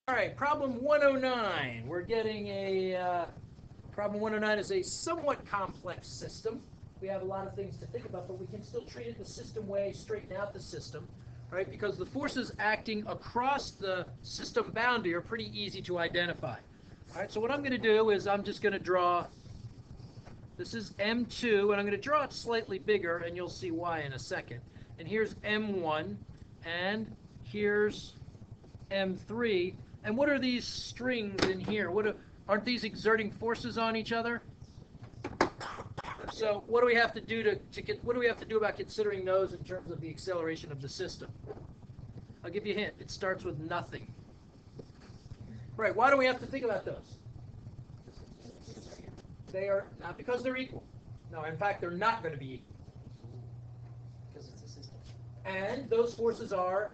All right, problem 109. We're getting a problem 109 is a somewhat complex system. We have a lot of things to think about, but we can still treat it the system way, straighten out the system, right? Because the forces acting across the system boundary are pretty easy to identify. All right, so what I'm going to do is I'm just going to draw, this is M2, and I'm going to draw it slightly bigger, and you'll see why in a second. And here's M1, and here's M3. And what are these strings in here? Aren't these exerting forces on each other? So what do we have to do what do we have to do about considering those in terms of the acceleration of the system? I'll give you a hint. It starts with nothing. Right. Why do we have to think about those? They are not because they're equal. No, in fact, they're not going to be equal. Because it's a system. And those forces are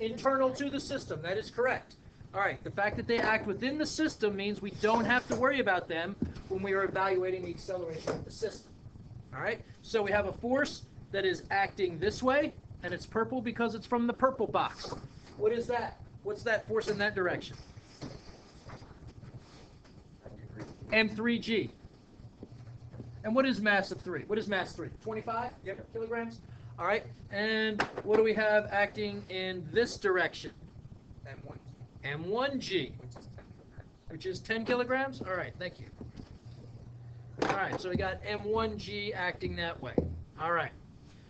internal to the system. That is correct. All right, the fact that they act within the system means we don't have to worry about them when we are evaluating the acceleration of the system. All right, so we have a force that is acting this way, and it's purple because it's from the purple box. What is that? What's that force in that direction? M3G. And what is mass of 3? What is mass 3? 25 kilograms? All right, and what do we have acting in this direction? M1G, which is 10 kilograms? All right, thank you. All right, so we got M1G acting that way. All right,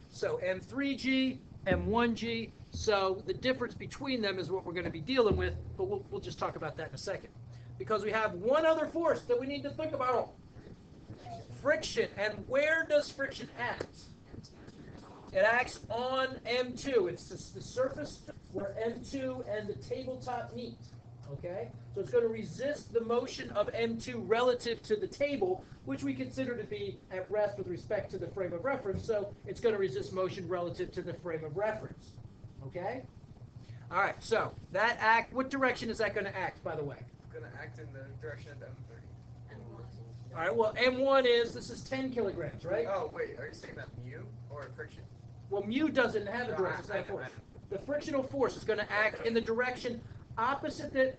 so M3G, M1G, so the difference between them is what we're going to be dealing with, but we'll just talk about that in a second. Because we have one other force that we need to think about. Friction, and where does friction act? It acts on M2. It's the surface where M2 and the tabletop meet. Okay? So it's going to resist the motion of M2 relative to the table, which we consider to be at rest with respect to the frame of reference. So it's going to resist motion relative to the frame of reference. Okay? All right. So that act, what direction is that going to act, by the way? It's going to act in the direction of M30. All right. Well, M1 this is 10 kilograms, right? Oh, wait. Are you saying that mu or friction? Well, mu doesn't have a direction. It's not a force. The frictional force is going to act in the direction opposite that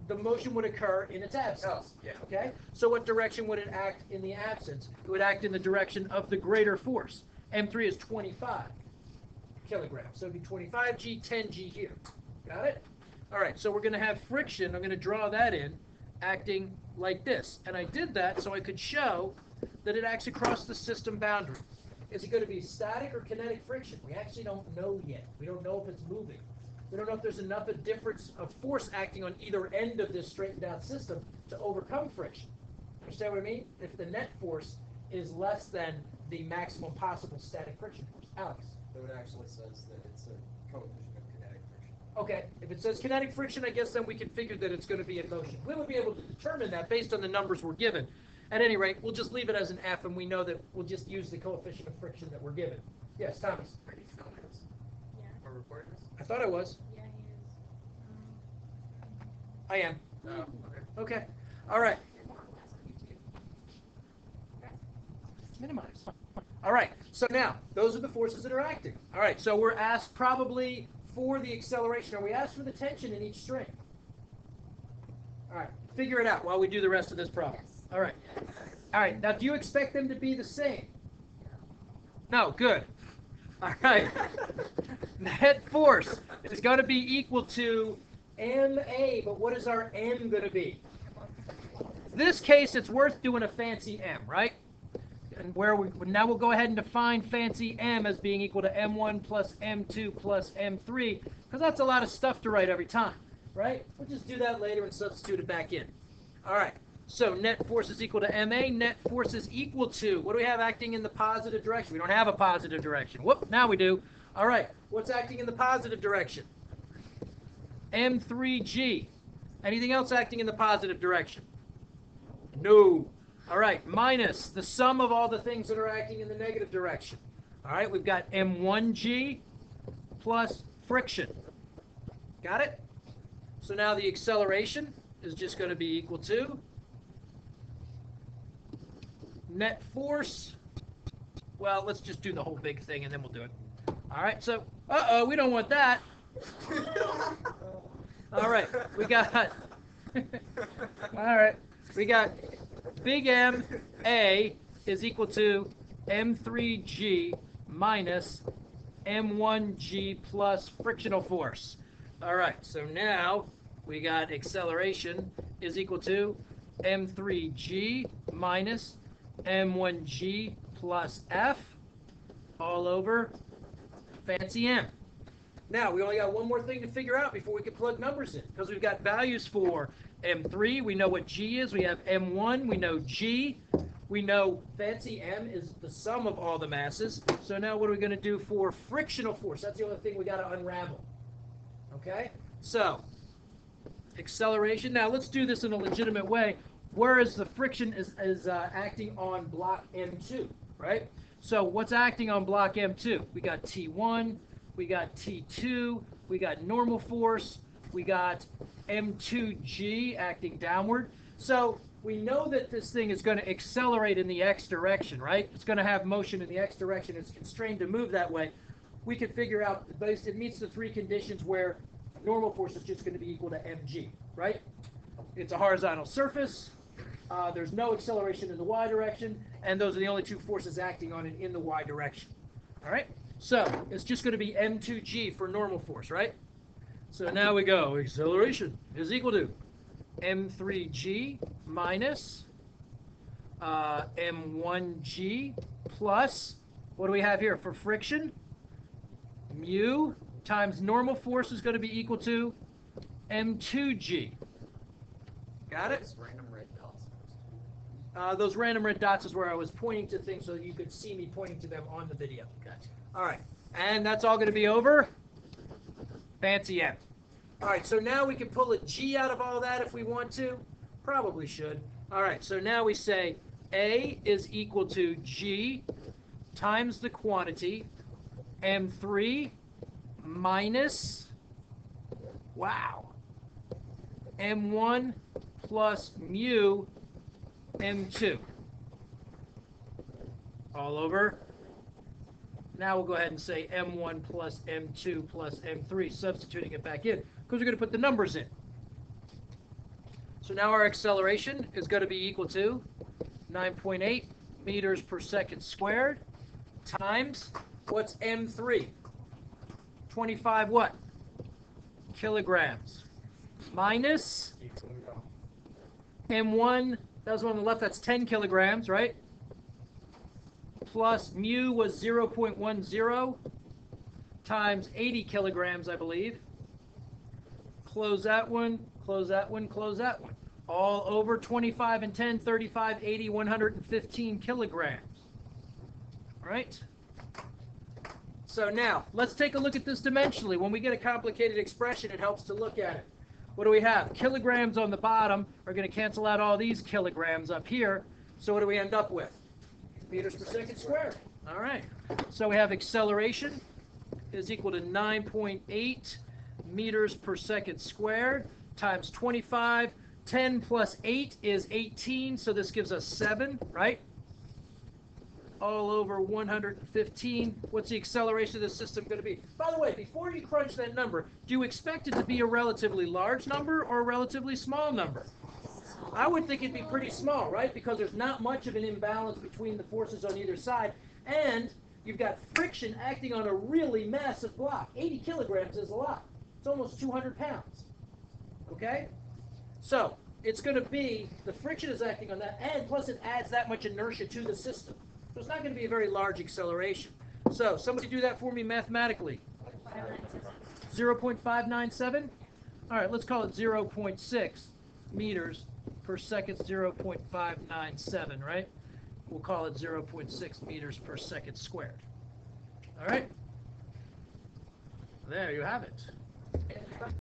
the motion would occur in its absence. Oh, yeah. Okay? So what direction would it act in the absence? It would act in the direction of the greater force. M3 is 25 kilograms. So it would be 25G, 10G here. Got it? All right, so we're going to have friction. I'm going to draw that in, acting like this. And I did that so I could show that it acts across the system boundary. Is it going to be static or kinetic friction? We actually don't know yet. We don't know if it's moving. We don't know if there's enough of difference of force acting on either end of this straightened out system to overcome friction. Understand what I mean? If the net force is less than the maximum possible static friction force. Alex? So it actually says that it's a coefficient of kinetic friction. Okay, if it says kinetic friction, I guess then we can figure that it's going to be in motion. We would be able to determine that based on the numbers we're given. At any rate, we'll just leave it as an F, and we know that we'll just use the coefficient of friction that we're given. Yes, Thomas? Are you filming this? Yeah. Or recording this? I thought I was. Yeah, he is. I am. Oh, okay. Okay. All right. Minimize. All right. So now, those are the forces that are acting. All right. So we're asked probably for the acceleration. Are we asked for the tension in each string? All right. Figure it out while we do the rest of this problem. Yes. All right. All right. Now, do you expect them to be the same? No. Good. All right. Net force is going to be equal to MA, but what is our M going to be? In this case, it's worth doing a fancy M, right? And now we'll go ahead and define fancy M as being equal to M1 plus M2 plus M3, because that's a lot of stuff to write every time, right? We'll just do that later and substitute it back in. All right. So net force is equal to MA. Net force is equal to, what do we have acting in the positive direction? We don't have a positive direction. Whoop, now we do. All right, what's acting in the positive direction? M3G. Anything else acting in the positive direction? No. All right, minus the sum of all the things that are acting in the negative direction. All right, we've got M1G plus friction. Got it? So now the acceleration is just going to be equal to net force. Well, let's just do the whole big thing and then we'll do it. All right, so, we don't want that. All right, we got. All right, we got big M A is equal to M3G minus M1G plus frictional force. All right, so now we got acceleration is equal to M3G minus M1G plus F all over fancy M. Now, we only got one more thing to figure out before we can plug numbers in, because we've got values for M3, we know what G is, we have M1, we know G, we know fancy M is the sum of all the masses. So now what are we going to do for frictional force? That's the only thing we got to unravel. Okay? So, acceleration. Now, let's do this in a legitimate way. Whereas the friction is acting on block M2, right? So what's acting on block M2? We got T1, we got T2, we got normal force, we got M2G acting downward. So we know that this thing is going to accelerate in the x direction, right? It's going to have motion in the x direction. It's constrained to move that way. We can figure out, it meets the three conditions where normal force is just going to be equal to mg, right? It's a horizontal surface. There's no acceleration in the y direction, and those are the only two forces acting on it in the y direction. All right? So it's just going to be m2g for normal force, right? So now we go. Acceleration is equal to m3g minus m1g plus, what do we have here for friction? Mu times normal force is going to be equal to m2g. Got it? Random red dots. Those random red dots is where I was pointing to things so you could see me pointing to them on the video. Gotcha. All right. And that's all going to be over. Fancy M. All right, so now we can pull a G out of all that if we want to. Probably should. All right, so now we say A is equal to G times the quantity M3 minus, wow, M1 plus mu M2. All over. Now we'll go ahead and say M1 plus M2 plus M3, substituting it back in, because we're going to put the numbers in. So now our acceleration is going to be equal to 9.8 meters per second squared times, what's M3? 25 what? Kilograms. Minus M1, that was one on the left, that's 10 kilograms, right? Plus mu was 0.10 times 80 kilograms, I believe. Close that one, close that one, close that one. All over 25 and 10, 35, 80, 115 kilograms. All right? So now, let's take a look at this dimensionally. When we get a complicated expression, it helps to look at it. What do we have? Kilograms on the bottom are going to cancel out all these kilograms up here. So what do we end up with? Meters per second squared. All right. So we have acceleration is equal to 9.8 meters per second squared times 25. 10 plus 8 is 18, so this gives us 7, right? All over 115. What's the acceleration of the system going to be? By the way, before you crunch that number, do you expect it to be a relatively large number or a relatively small number? I would think it'd be pretty small, right? Because there's not much of an imbalance between the forces on either side, and you've got friction acting on a really massive block. 80 kilograms is a lot. It's almost 200 pounds. Okay? So it's going to be, the friction is acting on that, and plus it adds that much inertia to the system. So it's not going to be a very large acceleration. So somebody do that for me mathematically. 0.597? All right, let's call it 0.6 meters per second, 0.597, right? We'll call it 0.6 meters per second squared. All right? There you have it.